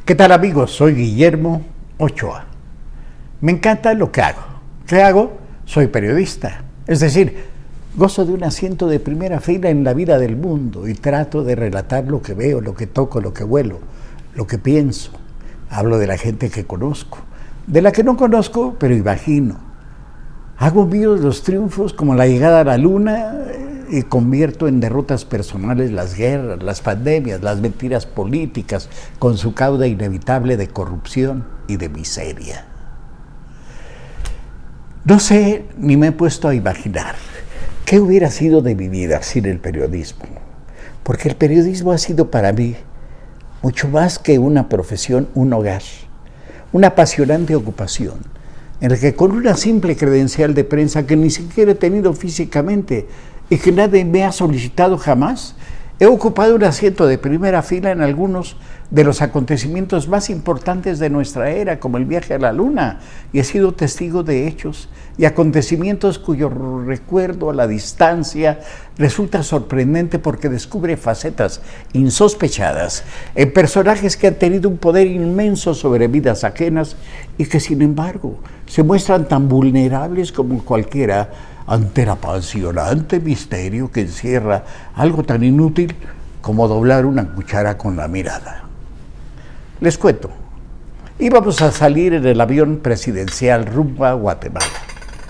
¿Qué tal, amigos? Soy Guillermo Ochoa. Me encanta lo que hago. ¿Qué hago? Soy periodista. Es decir, gozo de un asiento de primera fila en la vida del mundo y trato de relatar lo que veo, lo que toco, lo que huelo, lo que pienso. Hablo de la gente que conozco, de la que no conozco, pero imagino. Hago míos los triunfos como la llegada a la luna y convierto en derrotas personales las guerras, las pandemias, las mentiras políticas, con su cauda inevitable de corrupción y de miseria. No sé, ni me he puesto a imaginar qué hubiera sido de mi vida sin el periodismo, porque el periodismo ha sido para mí mucho más que una profesión, un hogar, una apasionante ocupación, en la que con una simple credencial de prensa que ni siquiera he tenido físicamente y que nadie me ha solicitado jamás, he ocupado un asiento de primera fila en algunos de los acontecimientos más importantes de nuestra era, como el viaje a la luna, y he sido testigo de hechos y acontecimientos cuyo recuerdo a la distancia resulta sorprendente porque descubre facetas insospechadas en personajes que han tenido un poder inmenso sobre vidas ajenas y que, sin embargo, se muestran tan vulnerables como cualquiera ante el apasionante misterio que encierra algo tan inútil como doblar una cuchara con la mirada. Les cuento, íbamos a salir en el avión presidencial rumbo a Guatemala.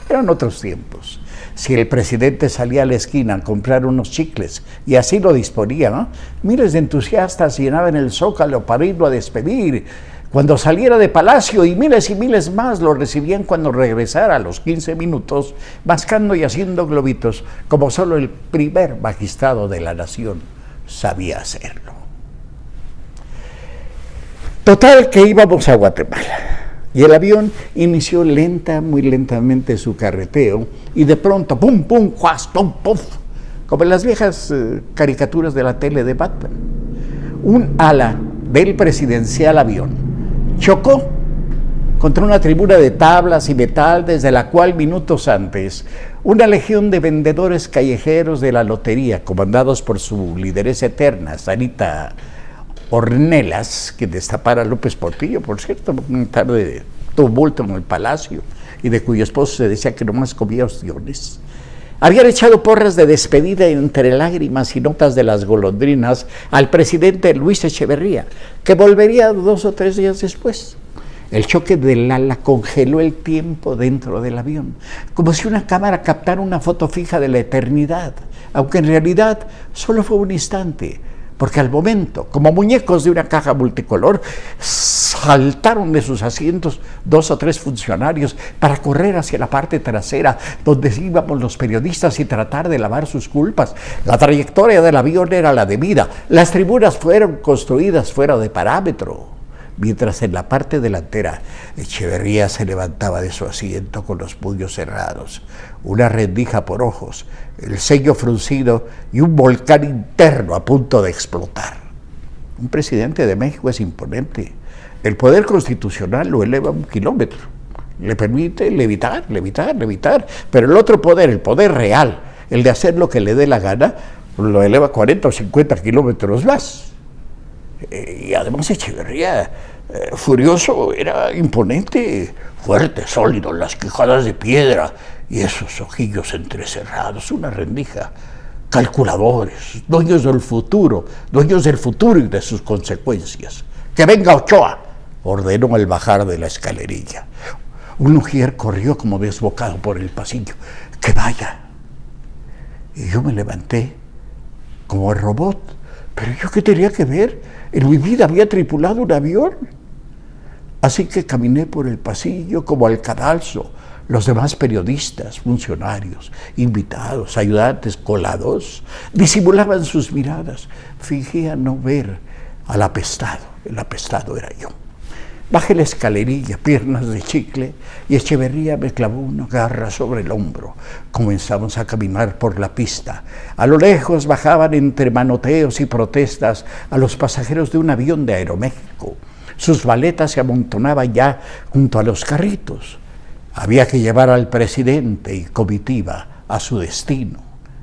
Eran otros tiempos. Si el presidente salía a la esquina a comprar unos chicles, y así lo disponía, ¿no?, miles de entusiastas llenaban el Zócalo para irlo a despedir cuando saliera de Palacio, y miles más lo recibían cuando regresara a los 15 minutos, mascando y haciendo globitos, como solo el primer magistrado de la nación sabía hacerlo. Total, que íbamos a Guatemala, y el avión inició muy lentamente su carreteo, y de pronto, pum, pum, juas, pum, puf, como en las viejas caricaturas de la tele de Batman, un ala del presidencial avión chocó contra una tribuna de tablas y metal desde la cual minutos antes una legión de vendedores callejeros de la lotería, comandados por su lideresa eterna, Sarita Ornelas, que destapara a López Portillo, por cierto, una tarde de tumulto en el Palacio, y de cuyo esposo se decía que nomás comía ostiones, habían echado porras de despedida entre lágrimas y notas de las golondrinas al presidente Luis Echeverría, que volvería 2 o 3 días después. El choque del ala congeló el tiempo dentro del avión, como si una cámara captara una foto fija de la eternidad, aunque en realidad solo fue un instante, porque al momento, como muñecos de una caja multicolor, saltaron de sus asientos 2 o 3 funcionarios para correr hacia la parte trasera, donde íbamos los periodistas, y tratar de lavar sus culpas. La trayectoria del avión era la debida, las tribunas fueron construidas fuera de parámetro, mientras en la parte delantera Echeverría se levantaba de su asiento con los puños cerrados, una rendija por ojos, el ceño fruncido y un volcán interno a punto de explotar. Un presidente de México es imponente. El poder constitucional lo eleva 1 kilómetro. Le permite levitar, pero el otro poder, el poder real, el de hacer lo que le dé la gana, lo eleva 40 o 50 kilómetros más. Y además Echeverría, furioso, era imponente, fuerte, sólido, las quijadas de piedra y esos ojillos entrecerrados, una rendija. Calculadores, dueños del futuro y de sus consecuencias. ¡Que venga Ochoa!, ordenó al bajar de la escalerilla. Un ujier corrió como desbocado por el pasillo. ¡Que vaya! Y yo me levanté como el robot. ¿Pero yo qué tenía que ver? En mi vida había tripulado un avión. Así que caminé por el pasillo como al cadalso. Los demás periodistas, funcionarios, invitados, ayudantes, colados, disimulaban sus miradas, fingían no ver al apestado. El apestado era yo. Bajé la escalerilla, piernas de chicle, y Echeverría me clavó una garra sobre el hombro. Comenzamos a caminar por la pista. A lo lejos bajaban entre manoteos y protestas a los pasajeros de un avión de Aeroméxico. Sus maletas se amontonaban ya junto a los carritos. Había que llevar al presidente y comitiva a su destino.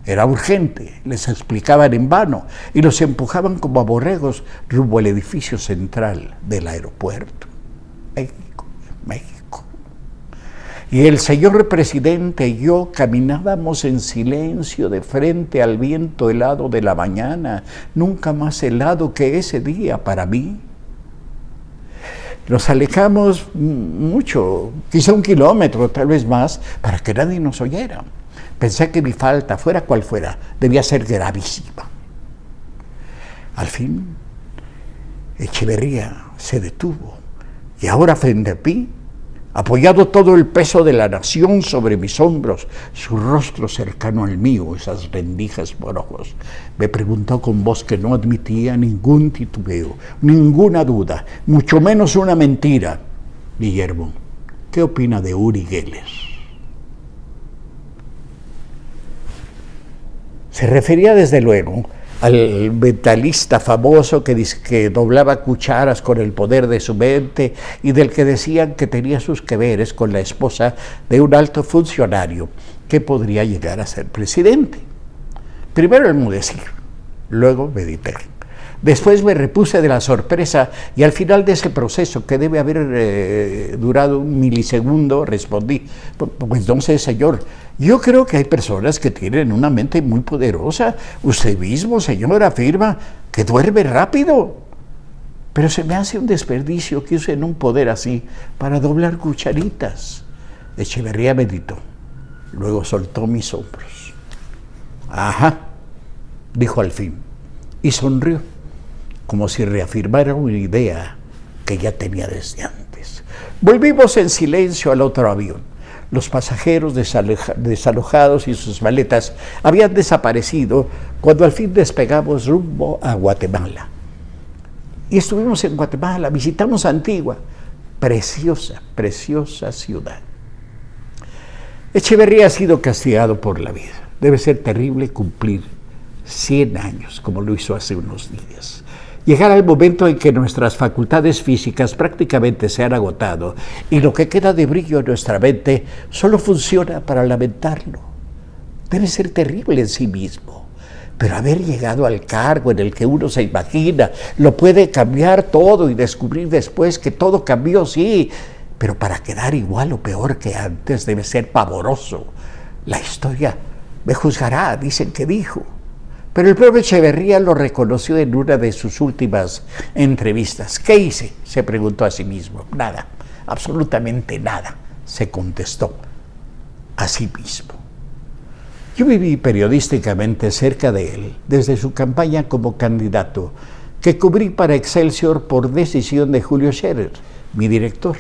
Era urgente, les explicaban en vano y los empujaban como a borregos rumbo al edificio central del aeropuerto. México, México. Y el señor presidente y yo caminábamos en silencio de frente al viento helado de la mañana, nunca más helado que ese día para mí. Nos alejamos mucho, quizá 1 kilómetro, tal vez más, para que nadie nos oyera. Pensé que mi falta, fuera cual fuera, debía ser gravísima. Al fin, Echeverría se detuvo y ahora frente a mí, apoyado todo el peso de la nación sobre mis hombros, su rostro cercano al mío, esas rendijas por ojos, me preguntó con voz que no admitía ningún titubeo, ninguna duda, mucho menos una mentira: Guillermo, ¿qué opina de Uri Geller? Se refería desde luego al mentalista famoso que doblaba cucharas con el poder de su mente y del que decían que tenía sus que veres con la esposa de un alto funcionario que podría llegar a ser presidente. Primero enmudecí, luego medité. Después me repuse de la sorpresa y al final de ese proceso, que debe haber durado 1 milisegundo, respondí: pues no sé, señor, yo creo que hay personas que tienen una mente muy poderosa. Usted mismo, señor, afirma que duerme rápido. Pero se me hace un desperdicio que usen un poder así para doblar cucharitas. Echeverría meditó, luego soltó mis hombros. Ajá, dijo al fin, y sonrió, como si reafirmara una idea que ya tenía desde antes. Volvimos en silencio al otro avión. Los pasajeros desalojados y sus maletas habían desaparecido cuando al fin despegamos rumbo a Guatemala. Y estuvimos en Guatemala, visitamos Antigua, preciosa, preciosa ciudad. Echeverría ha sido castigado por la vida. Debe ser terrible cumplir 100 años, como lo hizo hace unos días. Llegar al momento en que nuestras facultades físicas prácticamente se han agotado y lo que queda de brillo en nuestra mente solo funciona para lamentarlo. Debe ser terrible en sí mismo, pero haber llegado al cargo en el que uno se imagina lo puede cambiar todo y descubrir después que todo cambió, sí, pero para quedar igual o peor que antes debe ser pavoroso. La historia me juzgará, dicen que dijo. Pero el propio Echeverría lo reconoció en una de sus últimas entrevistas. ¿Qué hice?, se preguntó a sí mismo. Nada, absolutamente nada, se contestó a sí mismo. Yo viví periodísticamente cerca de él desde su campaña como candidato, que cubrí para Excelsior por decisión de Julio Scherer, mi director.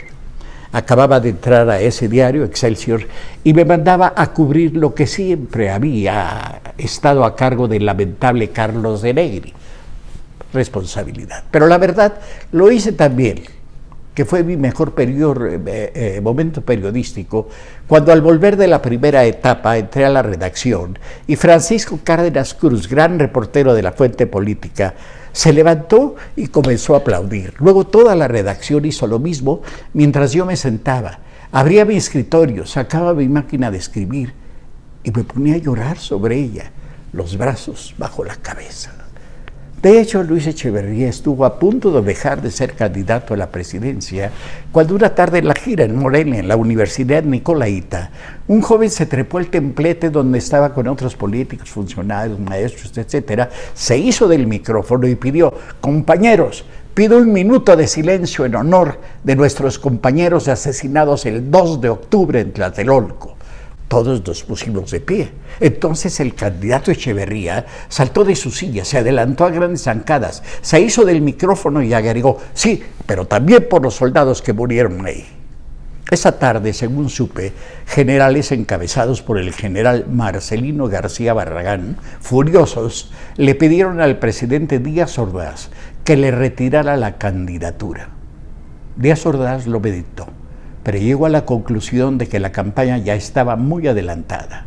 Acababa de entrar a ese diario, Excelsior, y me mandaba a cubrir lo que siempre había estado a cargo del lamentable Carlos de Negri. Responsabilidad. Pero la verdad, lo hice también, que fue mi mejor momento periodístico, cuando al volver de la primera etapa entré a la redacción y Francisco Cárdenas Cruz, gran reportero de La Fuente Política, se levantó y comenzó a aplaudir. Luego toda la redacción hizo lo mismo mientras yo me sentaba. Abría mi escritorio, sacaba mi máquina de escribir y me ponía a llorar sobre ella, los brazos bajo la cabeza. De hecho, Luis Echeverría estuvo a punto de dejar de ser candidato a la presidencia cuando una tarde en la gira en Morelia, en la Universidad Nicolaita, un joven se trepó al templete donde estaba con otros políticos, funcionarios, maestros, etcétera, se hizo del micrófono y pidió: compañeros, pido 1 minuto de silencio en honor de nuestros compañeros asesinados el 2 de octubre en Tlatelolco. Todos nos pusimos de pie. Entonces el candidato Echeverría saltó de su silla, se adelantó a grandes zancadas, se hizo del micrófono y agregó: sí, pero también por los soldados que murieron ahí. Esa tarde, según supe, generales encabezados por el general Marcelino García Barragán, furiosos, le pidieron al presidente Díaz Ordaz que le retirara la candidatura. Díaz Ordaz lo meditó, pero llegó a la conclusión de que la campaña ya estaba muy adelantada.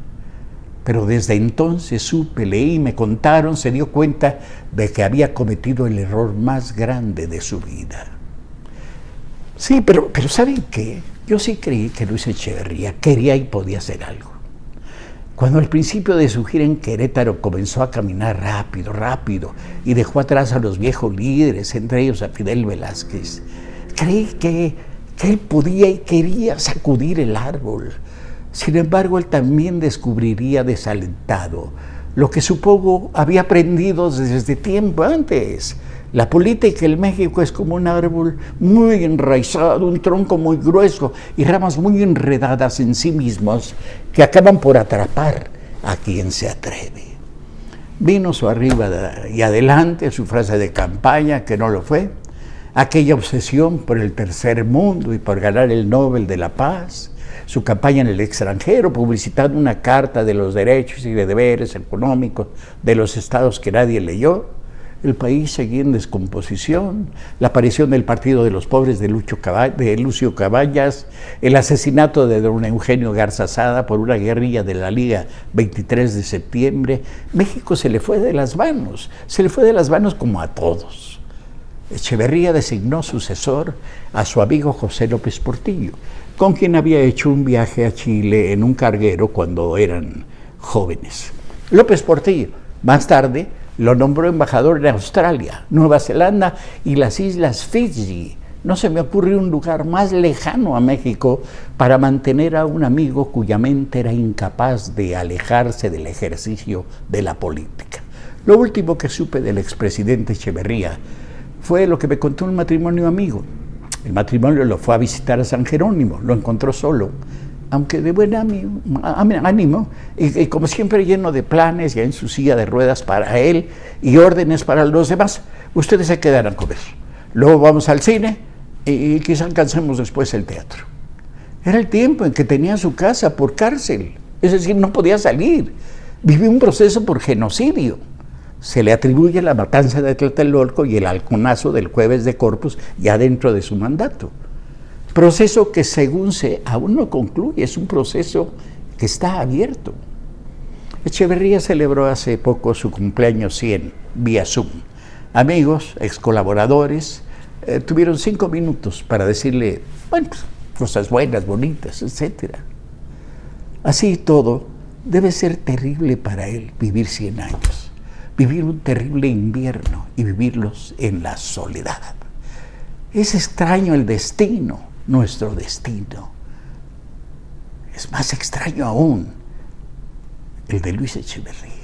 Pero desde entonces supe, leí, me contaron, se dio cuenta de que había cometido el error más grande de su vida. Sí, pero ¿saben qué? Yo sí creí que Luis Echeverría quería y podía hacer algo. Cuando al principio de su gira en Querétaro comenzó a caminar rápido, rápido, y dejó atrás a los viejos líderes, entre ellos a Fidel Velázquez, creí que él podía y quería sacudir el árbol. Sin embargo, él también descubriría desalentado lo que supongo había aprendido desde tiempo antes. La política en México es como un árbol muy enraizado, un tronco muy grueso y ramas muy enredadas en sí mismos que acaban por atrapar a quien se atreve. Vino su arriba y adelante, su frase de campaña, que no lo fue, aquella obsesión por el tercer mundo y por ganar el Nobel de la Paz, su campaña en el extranjero, publicitando una carta de los derechos y de deberes económicos de los estados que nadie leyó. El país seguía en descomposición, la aparición del Partido de los Pobres de Lucio Cabañas, el asesinato de don Eugenio Garza Sada por una guerrilla de la Liga 23 de septiembre. México se le fue de las manos como a todos. Echeverría designó sucesor a su amigo José López Portillo, con quien había hecho un viaje a Chile en un carguero cuando eran jóvenes. López Portillo, más tarde, lo nombró embajador en Australia, Nueva Zelanda y las Islas Fiji. No se me ocurre un lugar más lejano a México para mantener a un amigo cuya mente era incapaz de alejarse del ejercicio de la política. Lo último que supe del expresidente Echeverría fue lo que me contó un matrimonio amigo. El matrimonio lo fue a visitar a San Jerónimo, lo encontró solo, aunque de buen ánimo, y como siempre lleno de planes, ya en su silla de ruedas para él y órdenes para los demás. Ustedes se quedan a comer, luego vamos al cine y quizá alcancemos después el teatro. Era el tiempo en que tenía su casa por cárcel, es decir, no podía salir. Vivió un proceso por genocidio. Se le atribuye la matanza de Tlatelolco y el halconazo del Jueves de Corpus ya dentro de su mandato. Proceso que según aún no concluye, es un proceso que está abierto. Echeverría celebró hace poco su cumpleaños 100 vía Zoom. Amigos, ex colaboradores, tuvieron 5 minutos para decirle, bueno, cosas buenas, bonitas, etc. Así todo, debe ser terrible para él vivir 100 años, vivir un terrible invierno y vivirlos en la soledad. Es extraño el destino, nuestro destino. Es más extraño aún el de Luis Echeverría.